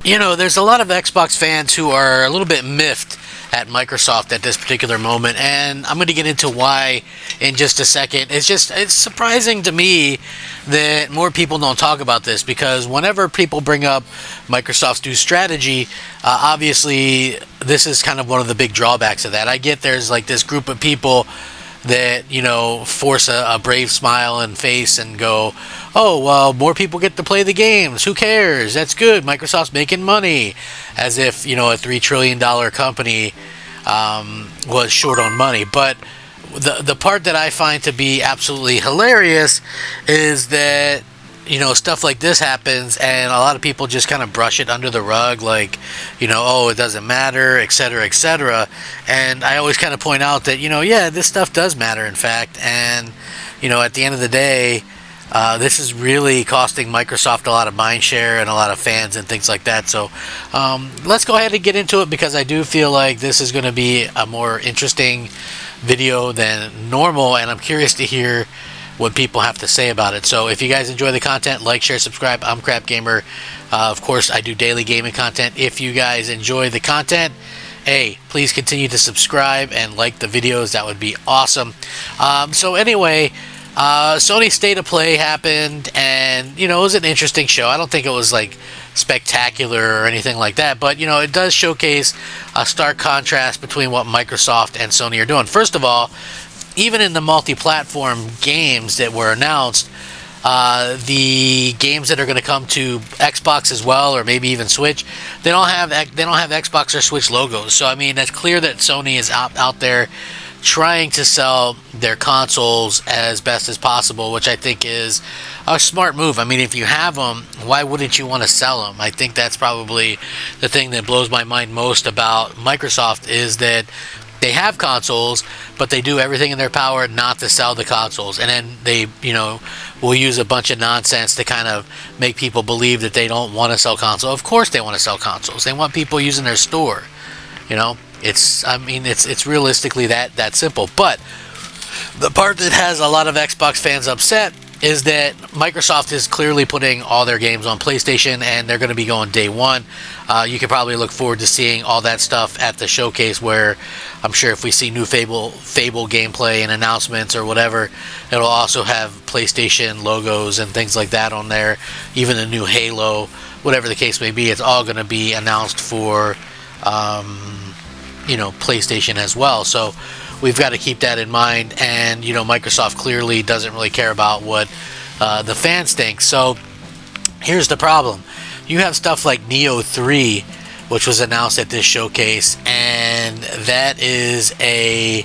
You know, there's a lot of Xbox fans who are a little bit miffed at Microsoft at this particular moment, and I'm going to get into why in just a second. It's surprising to me that more people don't talk about this, because whenever people bring up Microsoft's new strategy, obviously this is kind of one of the big drawbacks of that. I get there's like this group of people that, you know, force a brave smile and face and go, oh, well, more people get to play the games. Who cares? That's good. Microsoft's making money. As if, you know, a $3 trillion company was short on money. But the part that I find to be absolutely hilarious is that, you know, stuff like this happens and a lot of people just kind of brush it under the rug, like, you know, oh, it doesn't matter, etc., etc. And I always kind of point out that, you know, yeah, this stuff does matter, in fact. And, you know, at the end of the day, this is really costing Microsoft a lot of mind share and a lot of fans and things like that. So let's go ahead and get into it, because I do feel like this is going to be a more interesting video than normal, and I'm curious to hear what people have to say about it. So if you guys enjoy the content, like, share, subscribe. I'm Crap Gamer. Of course, I do daily gaming content. If you guys enjoy the content, hey, please continue to subscribe and like the videos. That would be awesome. So anyway, Sony State of Play happened, and, you know, it was an interesting show. I don't think it was like spectacular or anything like that, but, you know, it does showcase a stark contrast between what Microsoft and Sony are doing. First of all, even in the multi-platform games that were announced, the games that are going to come to Xbox as well, or maybe even Switch, they don't have Xbox or Switch logos. So I mean, that's clear that Sony is out there trying to sell their consoles as best as possible, which I think is a smart move. I mean, if you have them, why wouldn't you want to sell them? I think that's probably the thing that blows my mind most about Microsoft, is that they have consoles, but they do everything in their power not to sell the consoles. And then they, you know, will use a bunch of nonsense to kind of make people believe that they don't want to sell consoles. Of course they want to sell consoles. They want people using their store. You know, it's realistically that simple. But the part that has a lot of Xbox fans upset is that Microsoft is clearly putting all their games on PlayStation, and they're going to be going day one. You can probably look forward to seeing all that stuff at the showcase, where I'm sure if we see new Fable gameplay and announcements or whatever, it'll also have PlayStation logos and things like that on there. Even the new Halo, whatever the case may be, it's all going to be announced for, you know, PlayStation as well. So we've got to keep that in mind. And, you know, Microsoft clearly doesn't really care about what the fans think. So here's the problem. You have stuff like Neo 3, which was announced at this showcase, and that is a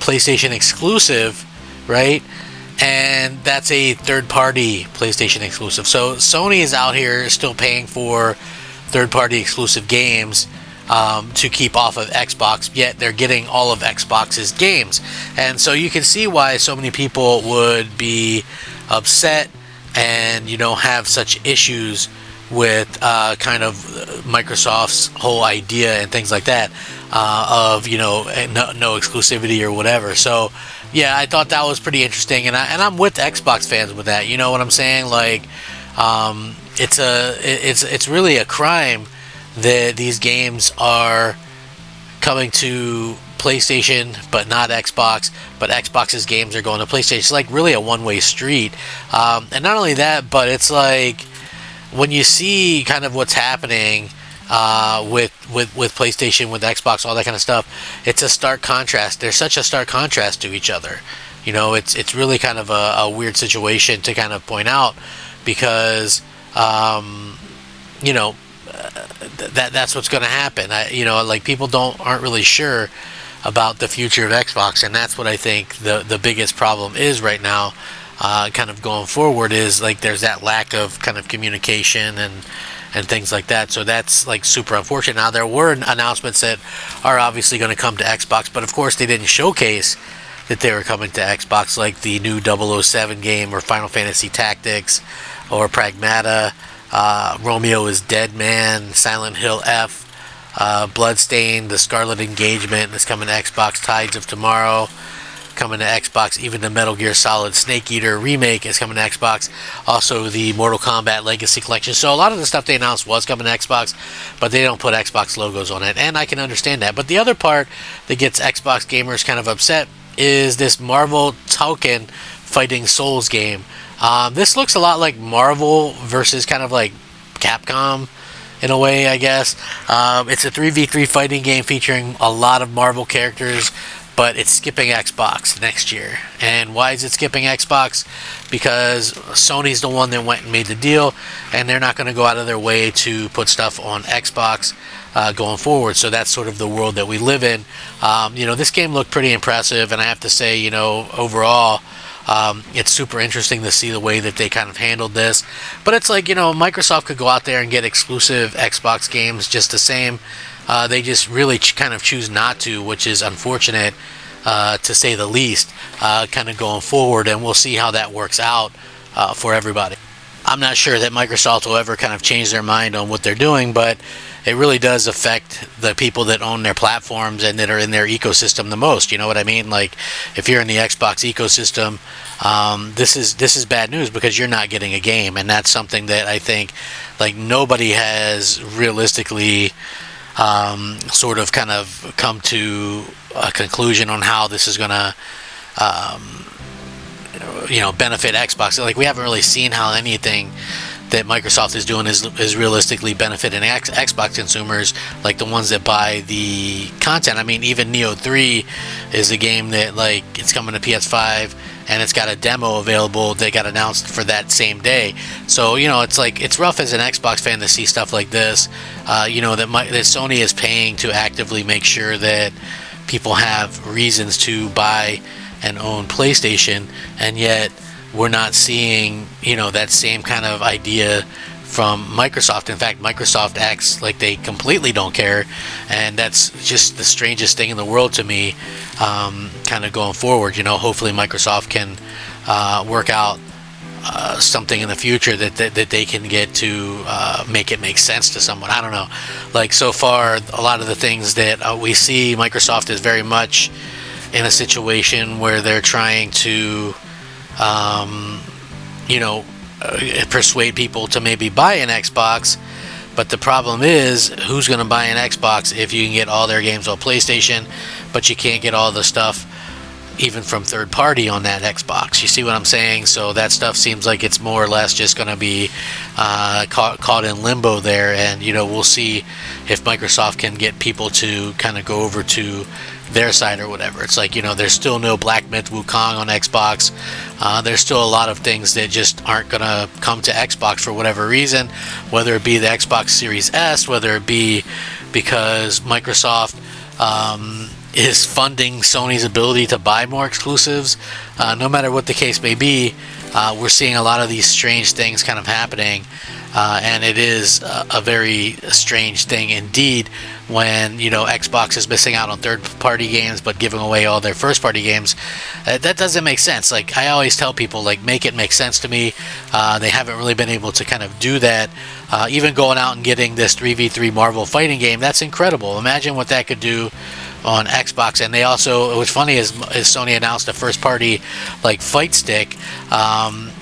PlayStation exclusive, right? And that's a third-party PlayStation exclusive. So Sony is out here still paying for third-party exclusive games to keep off of Xbox, yet they're getting all of Xbox's games. And so you can see why so many people would be upset and, you know, have such issues with kind of Microsoft's whole idea and things like that, of, you know, no exclusivity or whatever. So yeah, I thought that was pretty interesting, and I'm with Xbox fans with that. You know what I'm saying? Like, it's really a crime that these games are coming to PlayStation but not Xbox, but Xbox's games are going to PlayStation. It's like really a one-way street. And not only that, but it's like, when you see kind of what's happening with PlayStation, with Xbox, all that kind of stuff, it's a stark contrast. There's such a stark contrast to each other. You know, it's really kind of a weird situation to kind of point out, because you know, that's what's going to happen. You know, like, people aren't really sure about the future of Xbox, and that's what I think the biggest problem is right now. Kind of going forward, is like there's that lack of kind of communication and things like that. So that's like super unfortunate. Now, there were announcements that are obviously going to come to Xbox, but of course they didn't showcase that they were coming to Xbox, like the new 007 game, or Final Fantasy Tactics, or Pragmata, Romeo is Dead Man, Silent Hill F, Bloodstained, The Scarlet Engagement is coming to Xbox, Tides of Tomorrow, coming to Xbox. Even the Metal Gear Solid Snake Eater remake is coming to Xbox. Also, the Mortal Kombat Legacy Collection. So a lot of the stuff they announced was coming to Xbox, but they don't put Xbox logos on it, and I can understand that. But the other part that gets Xbox gamers kind of upset is this Marvel Token fighting Souls game. This looks a lot like Marvel versus kind of like Capcom in a way, I guess. It's a 3v3 fighting game featuring a lot of Marvel characters, but it's skipping Xbox next year. And why is it skipping Xbox? Because Sony's the one that went and made the deal, and they're not going to go out of their way to put stuff on Xbox going forward. So that's sort of the world that we live in. This game looked pretty impressive, and I have to say, overall, it's super interesting to see the way that they kind of handled this. But it's like, Microsoft could go out there and get exclusive Xbox games just the same. They just really kind of choose not to, which is unfortunate, to say the least, kind of going forward. And we'll see how that works out for everybody. I'm not sure that Microsoft will ever kind of change their mind on what they're doing, but it really does affect the people that own their platforms and that are in their ecosystem the most. You know what I mean? Like, if you're in the Xbox ecosystem, this is bad news because you're not getting a game, and that's something that I think like nobody has realistically sort of kind of come to a conclusion on how this is going to benefit Xbox. Like, we haven't really seen how anything that Microsoft is doing is realistically benefiting Xbox consumers, like the ones that buy the content. I mean, even Neo 3 is a game that, like, it's coming to PS5 and it's got a demo available that got announced for that same day. So, it's like, it's rough as an Xbox fan to see stuff like this, that Sony is paying to actively make sure that people have reasons to buy and own PlayStation, and yet we're not seeing, that same kind of idea from Microsoft. In fact, Microsoft acts like they completely don't care, and that's just the strangest thing in the world to me, kind of going forward. Hopefully Microsoft can work out something in the future that they can get to make it make sense to someone. I don't know. Like, so far, a lot of the things that we see, Microsoft is very much in a situation where they're trying to persuade people to maybe buy an Xbox, but the problem is, who's going to buy an Xbox if you can get all their games on PlayStation, but you can't get all the stuff even from third party on that Xbox? You see what I'm saying? So that stuff seems like it's more or less just going to be caught in limbo there, and we'll see if Microsoft can get people to kind of go over to their side or whatever. It's like, there's still no Black Myth Wukong on Xbox. There's still a lot of things that just aren't gonna come to Xbox for whatever reason, whether it be the Xbox Series S, whether it be because Microsoft is funding Sony's ability to buy more exclusives. No matter what the case may be, we're seeing a lot of these strange things kind of happening, and it is a very strange thing indeed when Xbox is missing out on third-party games but giving away all their first-party games. That doesn't make sense. Like, I always tell people, like, make it make sense to me. They haven't really been able to kind of do that. Even going out and getting this 3v3 Marvel fighting game, that's incredible. Imagine what that could do on Xbox. And they also, what's funny is Sony announced a first-party like fight stick,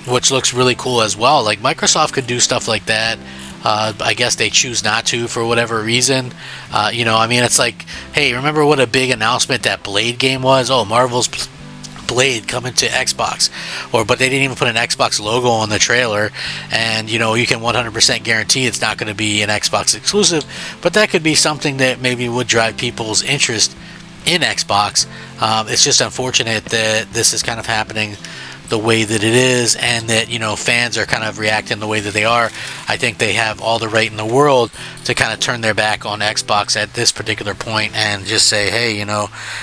which looks really cool as well. Like, Microsoft could do stuff like that. I guess they choose not to for whatever reason. It's like, hey, remember what a big announcement that Blade game was? Oh, Marvel's Blade coming to Xbox. But they didn't even put an Xbox logo on the trailer, and you can 100% guarantee it's not going to be an Xbox exclusive, but that could be something that maybe would drive people's interest in Xbox. It's just unfortunate that this is kind of happening the way that it is, and that fans are kind of reacting the way that they are. I think they have all the right in the world to kind of turn their back on Xbox at this particular point and just say, hey,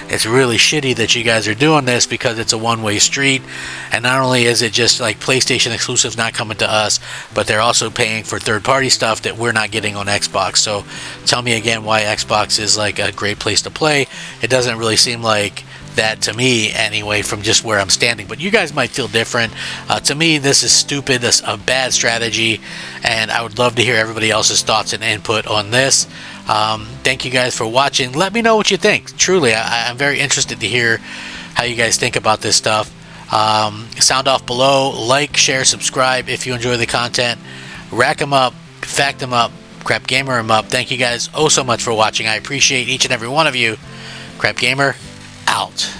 it's really shitty that you guys are doing this, because it's a one-way street. And not only is it just like PlayStation exclusives not coming to us, but they're also paying for third-party stuff that we're not getting on Xbox. So tell me again why Xbox is like a great place to play. It doesn't really seem like that to me anyway, from just where I'm standing, but you guys might feel different. To me, this is stupid. This is a bad strategy, and I would love to hear everybody else's thoughts and input on this. Thank you guys for watching. Let me know what you think. Truly, I'm very interested to hear how you guys think about this stuff. Sound off below. Like, share, subscribe if you enjoy the content. Rack them up, fact them up, Crap Gamer them up. Thank you guys oh so much for watching. I appreciate each and every one of you. Crap Gamer out.